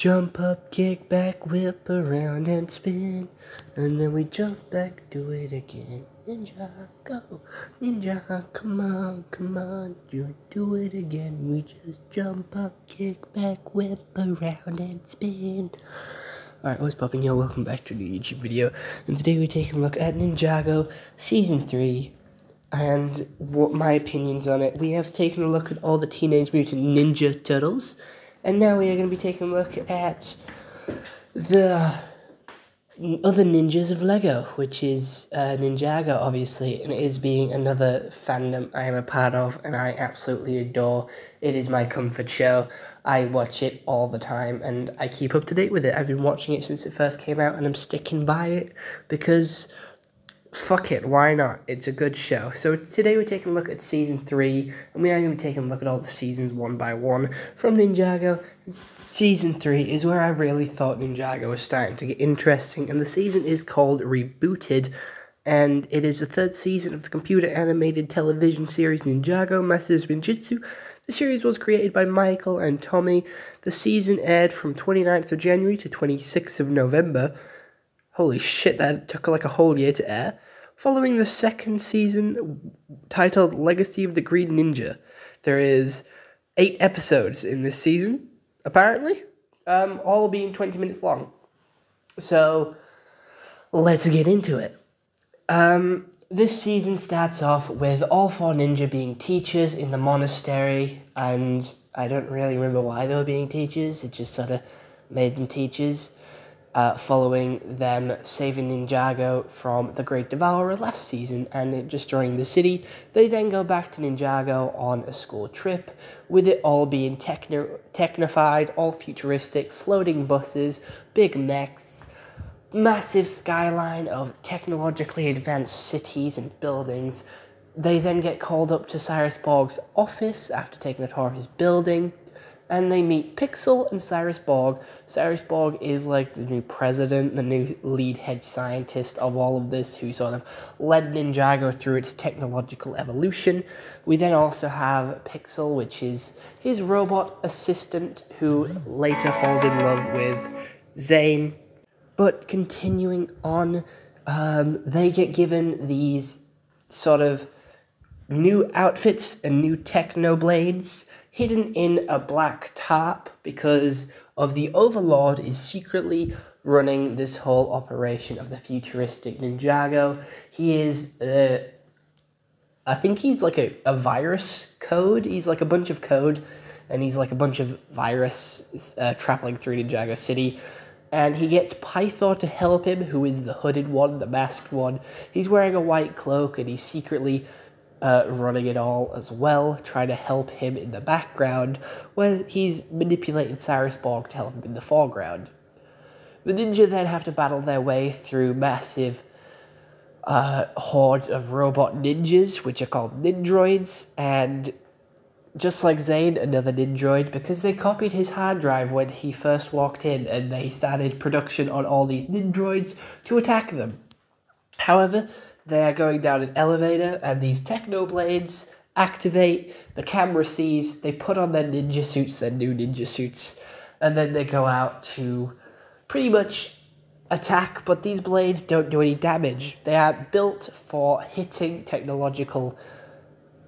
Jump up, kick back, whip around and spin. And then we jump back, do it again. Ninjago, Ninja, come on, you do it again. We just jump up, kick back, whip around and spin. Alright, what's poppin', yo? Welcome back to a new YouTube video. And today we're taking a look at Ninjago Season 3 and what my opinions on it. We have taken a look at all the Teenage Mutant Ninja Turtles. And now we are going to be taking a look at the other ninjas of Lego, which is Ninjago, obviously, and it is being another fandom I am a part of, and I absolutely adore. It is my comfort show. I watch it all the time, and I keep up to date with it. I've been watching it since it first came out, and I'm sticking by it, because fuck it, why not? It's a good show. So today we're taking a look at Season 3, and we are going to be taking a look at all the seasons one by one from Ninjago. Season 3 is where I really thought Ninjago was starting to get interesting, and the season is called Rebooted, and it is the third season of the computer-animated television series Ninjago Masters Ninjutsu. The series was created by Michael and Tommy. The season aired from 29th of January to 26th of November. Holy shit, that took like a whole year to air. Following the second season, titled Legacy of the Green Ninja. There is 8 episodes in this season, apparently, all being 20 minutes long. So, let's get into it. This season starts off with all 4 ninja being teachers in the monastery, and I don't really remember why they were being teachers, it just sort of made them teachers. Following them saving Ninjago from the Great Devourer last season and it destroying the city. They then go back to Ninjago on a school trip, with it all being technified, all futuristic, floating buses, big mechs, massive skyline of technologically advanced cities and buildings. They then get called up to Cyrus Borg's office after taking a tour of his building, and they meet Pixel and Cyrus Borg. Cyrus Borg is like the new president, the new lead head scientist of all of this, who sort of led Ninjago through its technological evolution. We then also have Pixel, which is his robot assistant, who later falls in love with Zane. But continuing on, they get given these sort of new outfits and new techno blades hidden in a black tarp because of the Overlord is secretly running this whole operation of the futuristic Ninjago. He is, I think he's like a virus code. He's like a bunch of code, and he's like a bunch of virus traveling through Ninjago City. And he gets Pythor to help him, who is the hooded one, the masked one. He's wearing a white cloak, and he's secretly running it all as well, trying to help him in the background, where he's manipulating Cyrus Borg to help him in the foreground. The ninja then have to battle their way through massive hordes of robot ninjas, which are called Nindroids, and just like Zane, another Nindroid, because they copied his hard drive when he first walked in, and they started production on all these Nindroids to attack them. However, they are going down an elevator, and these technoblades activate, the camera sees, they put on their ninja suits, their new ninja suits, and then they go out to pretty much attack, but these blades don't do any damage. They are built for hitting technological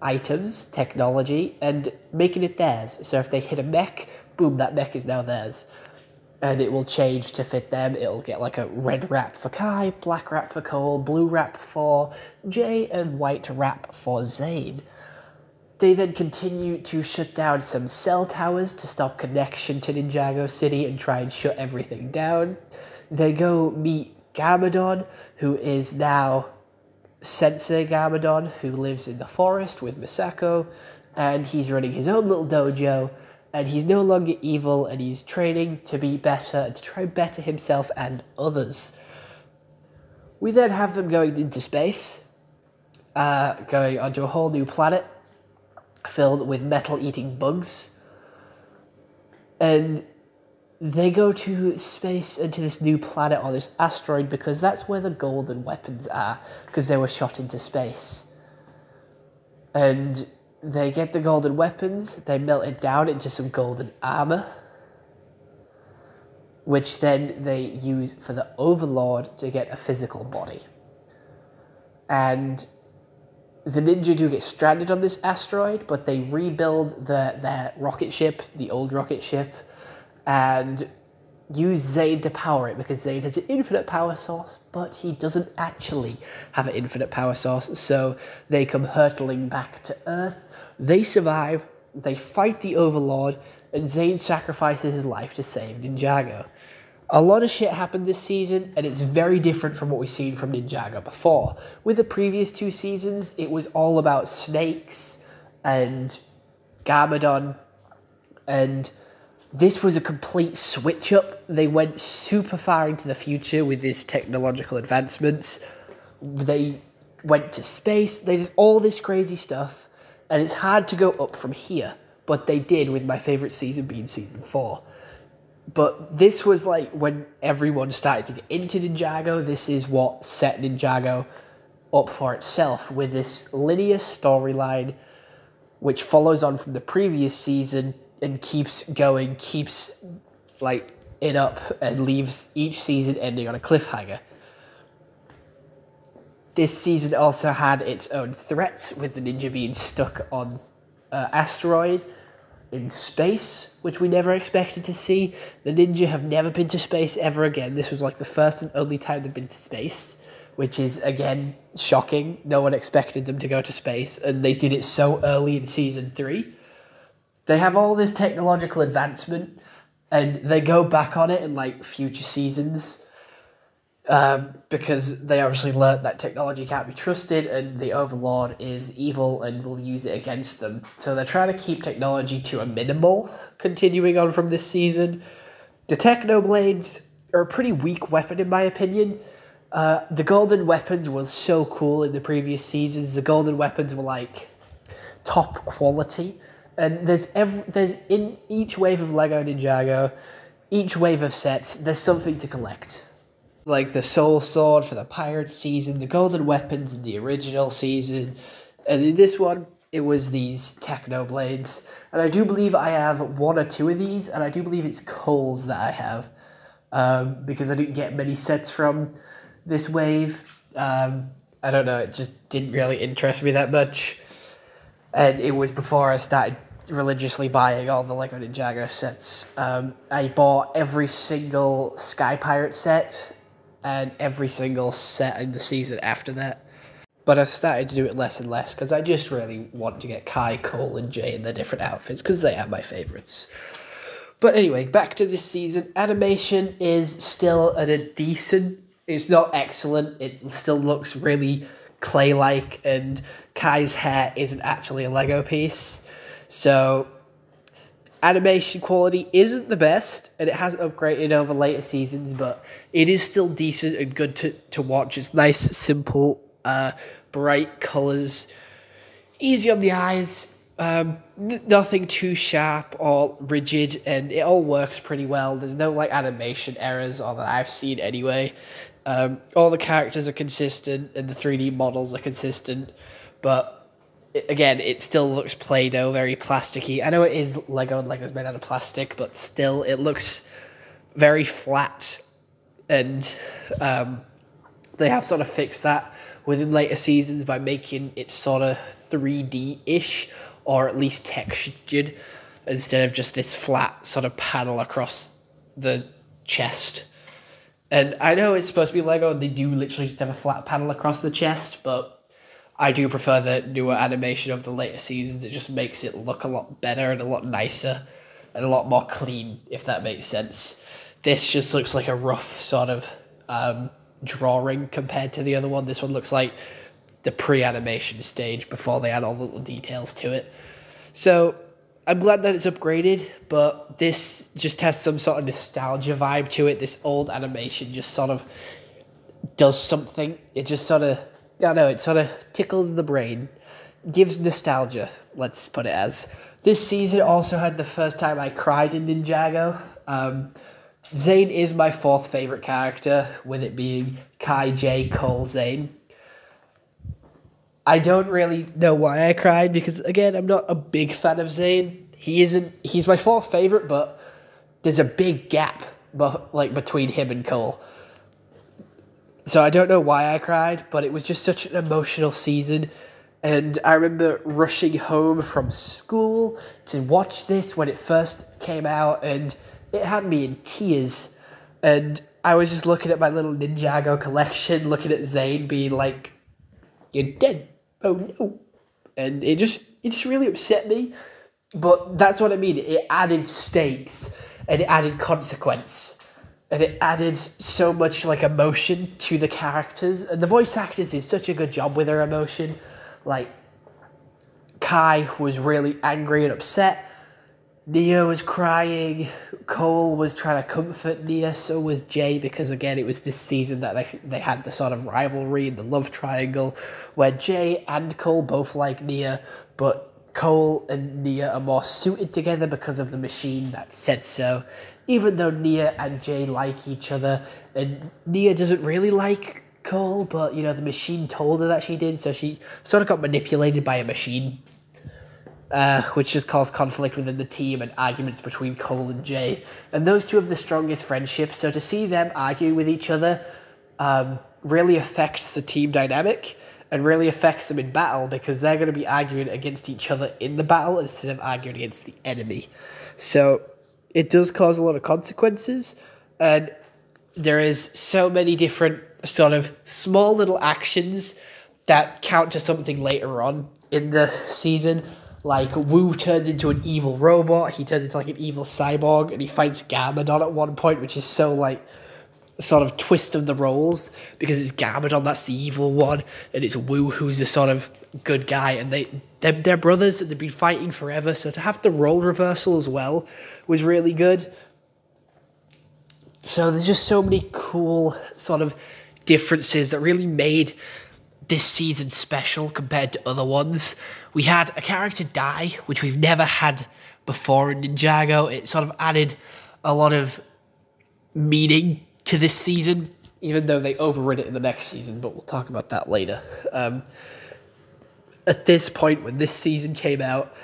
items, technology, and making it theirs. So if they hit a mech, boom, that mech is now theirs. And it will change to fit them. It'll get like a red wrap for Kai, black wrap for Cole, blue wrap for Jay, and white wrap for Zane. They then continue to shut down some cell towers to stop connection to Ninjago City and try and shut everything down. They go meet Garmadon, who is now Sensei Garmadon, who lives in the forest with Misako, and he's running his own little dojo. And he's no longer evil, and he's training to be better, and to try and better himself and others. We then have them going into space, going onto a whole new planet, filled with metal-eating bugs. And they go to space and to this new planet on this asteroid, because that's where the golden weapons are, because they were shot into space. And they get the golden weapons, they melt it down into some golden armor. which then they use for the Overlord to get a physical body. And the Ninja do get stranded on this asteroid, but they rebuild their rocket ship, the old rocket ship, and use Zane to power it, because Zane has an infinite power source, but he doesn't actually have an infinite power source, so they come hurtling back to Earth. They survive, they fight the Overlord, and Zane sacrifices his life to save Ninjago. A lot of shit happened this season, and it's very different from what we've seen from Ninjago before. With the previous 2 seasons, it was all about snakes and Garmadon, and this was a complete switch up. They went super far into the future with these technological advancements. They went to space, they did all this crazy stuff, and it's hard to go up from here, but they did, with my favourite season being season 4. But this was like when everyone started to get into Ninjago. This is what set Ninjago up for itself, with this linear storyline which follows on from the previous season and keeps going, keeps like it up, and leaves each season ending on a cliffhanger. This season also had its own threats, with the Ninja being stuck on asteroid in space, which we never expected to see. The Ninja have never been to space ever again. This was like the first and only time they've been to space, which is, again, shocking. No one expected them to go to space, and they did it so early in season 3. They have all this technological advancement, and they go back on it in like future seasons, because they obviously learned that technology can't be trusted, and the Overlord is evil and will use it against them. So they're trying to keep technology to a minimal, continuing on from this season. The Technoblades are a pretty weak weapon, in my opinion. The golden weapons were so cool in the previous seasons. The golden weapons were like top quality. And there's in each wave of Lego Ninjago, each wave of sets, there's something to collect. Like the Soul Sword for the Pirate season, the golden weapons in the original season, and in this one, it was these Technoblades. And I do believe I have 1 or 2 of these, and I do believe it's Cole's that I have, because I didn't get many sets from this wave. I don't know, it just didn't really interest me that much. And it was before I started religiously buying all the Lego Ninjago sets. I bought every single Sky Pirate set and every single set in the season after that. But I've started to do it less and less, because I just really want to get Kai, Cole, and Jay in their different outfits, because they are my favourites. But anyway, back to this season. Animation is still at a decent... It's not excellent. It still looks really clay-like, and Kai's hair isn't actually a Lego piece. So animation quality isn't the best, and it has upgraded over later seasons, but it is still decent and good to watch. It's nice, simple, bright colours, easy on the eyes, nothing too sharp or rigid, and it all works pretty well. There's no like animation errors, or that I've seen anyway. All the characters are consistent, and the 3D models are consistent, but again, it still looks Play-Doh, very plasticky. I know it is Lego, and Lego's made out of plastic, but still, it looks very flat, and they have sort of fixed that within later seasons by making it sort of 3D-ish, or at least textured, instead of just this flat sort of panel across the chest. And I know it's supposed to be Lego, and they do literally just have a flat panel across the chest, but I do prefer the newer animation of the later seasons. It just makes it look a lot better and a lot nicer and a lot more clean, if that makes sense. This just looks like a rough sort of drawing compared to the other one. This one looks like the pre-animation stage before they add all the little details to it. So I'm glad that it's upgraded, but this just has some sort of nostalgia vibe to it. This old animation just sort of does something. It just sort of... I don't know, it sort of tickles the brain, gives nostalgia, let's put it as. This season also had the first time I cried in Ninjago. Zane is my 4th favourite character, with it being Kai, Jay, Cole, Zane. I don't really know why I cried, because, again, I'm not a big fan of Zane. He's my 4th favourite, but there's a big gap like between him and Cole. So I don't know why I cried, but it was just such an emotional season. And I remember rushing home from school to watch this when it first came out, and it had me in tears. And I was just looking at my little Ninjago collection, looking at Zane being like, "You're dead. Oh no." And it just really upset me. But that's what I mean. It added stakes, and it added consequence. And it added so much like emotion to the characters. And the voice actors did such a good job with their emotion. Like, Kai was really angry and upset. Nia was crying. Cole was trying to comfort Nia. So was Jay, because again, it was this season that they had the sort of rivalry and the love triangle where Jay and Cole both like Nia, but Cole and Nia are more suited together because of the machine that said so. Even though Nia and Jay like each other, and Nia doesn't really like Cole, but, you know, the machine told her that she did, so she sort of got manipulated by a machine, which just caused conflict within the team and arguments between Cole and Jay. And those two have the strongest friendship, so to see them arguing with each other really affects the team dynamic and really affects them in battle, because they're going to be arguing against each other in the battle instead of arguing against the enemy. So it does cause a lot of consequences, and there is so many different sort of small little actions that count to something later on in the season. Like, Wu turns into an evil robot, he turns into like an evil cyborg, and he fights Garmadon at one point, which is so like sort of twist of the roles, because it's Garmadon that's the evil one, and it's Wu who's the sort of good guy, and they're brothers and they've been fighting forever, so to have the role reversal as well was really good. So there's just so many cool sort of differences that really made this season special compared to other ones. We had a character die, which we've never had before in Ninjago. It sort of added a lot of meaning to this season, even though they overrid it in the next season, but we'll talk about that later. At this point, when this season came out,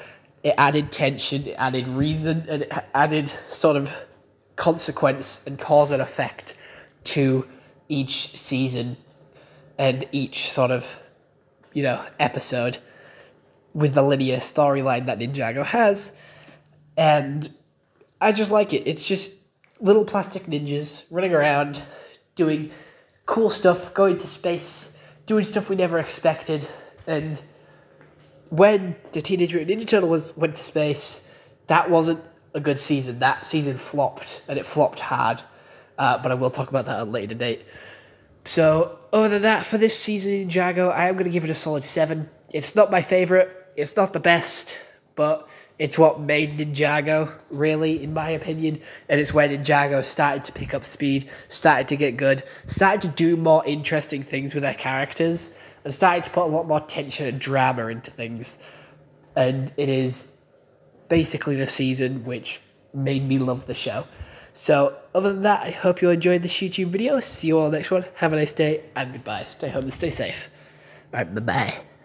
it added tension, it added reason, and it added sort of consequence and cause and effect to each season and each sort of, you know, episode with the linear storyline that Ninjago has. And I just like it. It's just little plastic ninjas running around, doing cool stuff, going to space, doing stuff we never expected. And when the Teenage Mutant Ninja Turtles went to space, that wasn't a good season. That season flopped, and it flopped hard. But I will talk about that at a later date. So, other than that, for this season in Ninjago, I am going to give it a solid 7. It's not my favourite, it's not the best, but it's what made Ninjago, really, in my opinion. And it's when Ninjago started to pick up speed, started to get good, started to do more interesting things with their characters, and started to put a lot more tension and drama into things. And it is basically the season which made me love the show. So, other than that, I hope you enjoyed this YouTube video. See you all next one. Have a nice day, and goodbye. Stay home and stay safe. Alright, bye-bye.